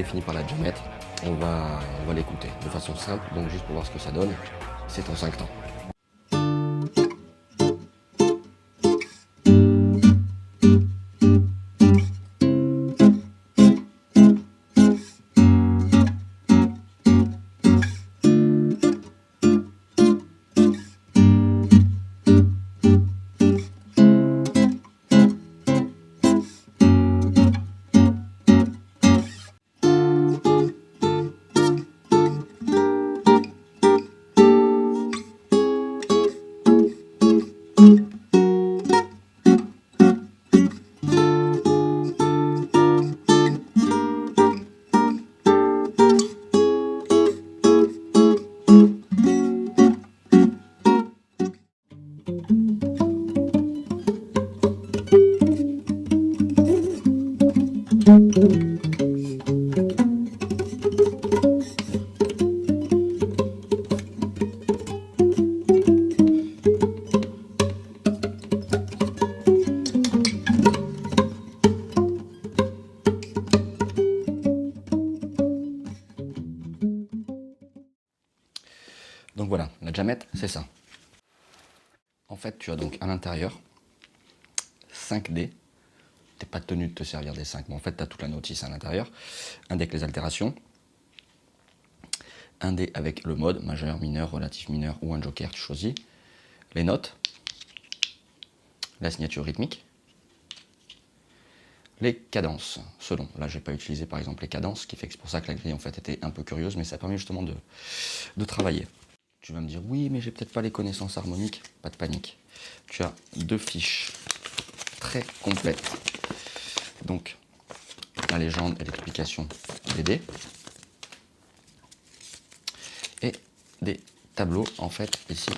définie par la Jamette. On va l'écouter de façon simple, donc juste pour voir ce que ça donne. C'est en 5 temps. Donc voilà, la Jamette, c'est ça. En fait, tu as donc à l'intérieur 5 dés. T'es pas tenu de te servir des 5, mais en fait, tu as toute la notice à l'intérieur. Un dé avec les altérations. Un dé avec le mode, majeur, mineur, relatif mineur ou un joker, tu choisis. Les notes. La signature rythmique. Les cadences, selon. Là, j'ai pas utilisé par exemple les cadences, ce qui fait que c'est pour ça que la grille en fait était un peu curieuse, mais ça permet justement de travailler. Tu vas me dire, oui, mais j'ai peut-être pas les connaissances harmoniques. Pas de panique. Tu as 2 fiches très complètes. Donc, la légende et l'explication des dés. Et des tableaux, en fait, ici,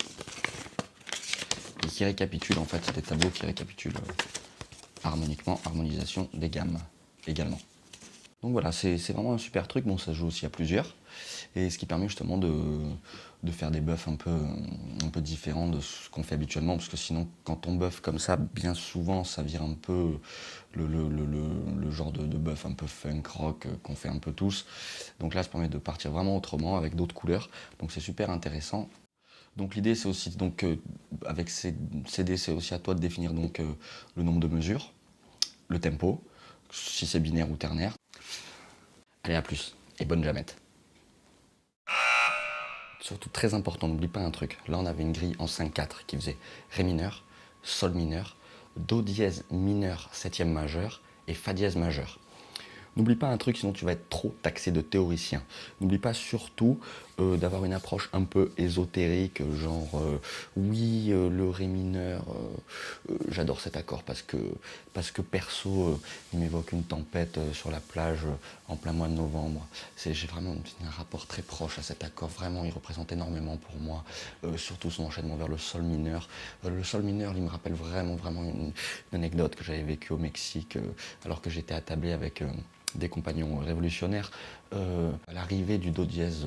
qui récapitulent, en fait, c'est des tableaux qui récapitulent harmoniquement, harmonisation des gammes, également. Donc voilà, c'est vraiment un super truc. Bon, ça se joue aussi à plusieurs. Et ce qui permet justement de faire des buffs un peu différents de ce qu'on fait habituellement. Parce que sinon, quand on buff comme ça, bien souvent, ça vire un peu le genre de buff un peu funk rock qu'on fait un peu tous. Donc là, ça permet de partir vraiment autrement avec d'autres couleurs. Donc c'est super intéressant. Donc l'idée, c'est aussi, donc, avec ces dés, c'est aussi à toi de définir donc, le nombre de mesures, le tempo, si c'est binaire ou ternaire. Allez, à plus, et bonne Jamette. Surtout très important, n'oublie pas un truc. Là, on avait une grille en 5/4 qui faisait Ré mineur, Sol mineur, Do dièse mineur 7e majeur et Fa dièse majeur. N'oublie pas un truc, sinon tu vas être trop taxé de théoricien. N'oublie pas surtout d'avoir une approche un peu ésotérique, genre oui, le Ré mineur, j'adore cet accord parce que perso, il m'évoque une tempête sur la plage en plein mois de novembre. J'ai vraiment un rapport très proche à cet accord, vraiment il représente énormément pour moi, surtout son enchaînement vers le Sol mineur. Le Sol mineur, il me rappelle vraiment une anecdote que j'avais vécue au Mexique, alors que j'étais attablé avec des compagnons révolutionnaires. À l'arrivée du Do dièse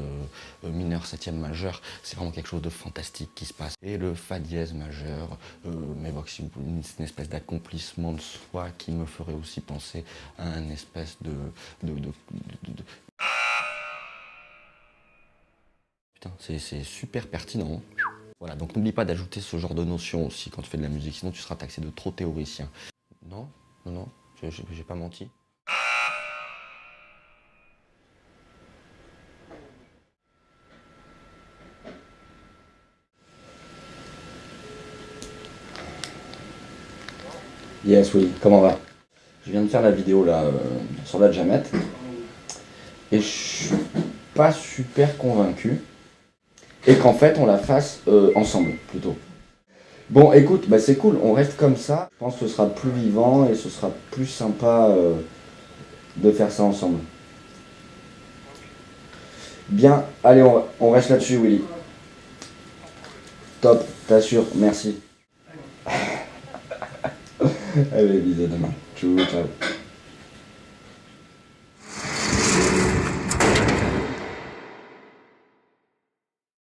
mineur 7e majeur, c'est vraiment quelque chose de fantastique qui se passe. Et le Fa dièse majeur m'évoque une espèce d'accomplissement de soi qui me ferait aussi penser à une espèce Putain, c'est super pertinent. Voilà, donc n'oublie pas d'ajouter ce genre de notions aussi quand tu fais de la musique, sinon tu seras taxé de trop théoricien. Non, j'ai pas menti. Yes, oui, comment va? Je viens de faire la vidéo là sur la Jamette et je suis pas super convaincu et qu'en fait on la fasse ensemble plutôt. Bon, écoute, bah c'est cool, on reste comme ça. Je pense que ce sera plus vivant et ce sera plus sympa de faire ça ensemble. Bien, allez, on reste là-dessus, Willy. Top, t'assures, merci. Allez, bisous, à demain. Ciao, ciao.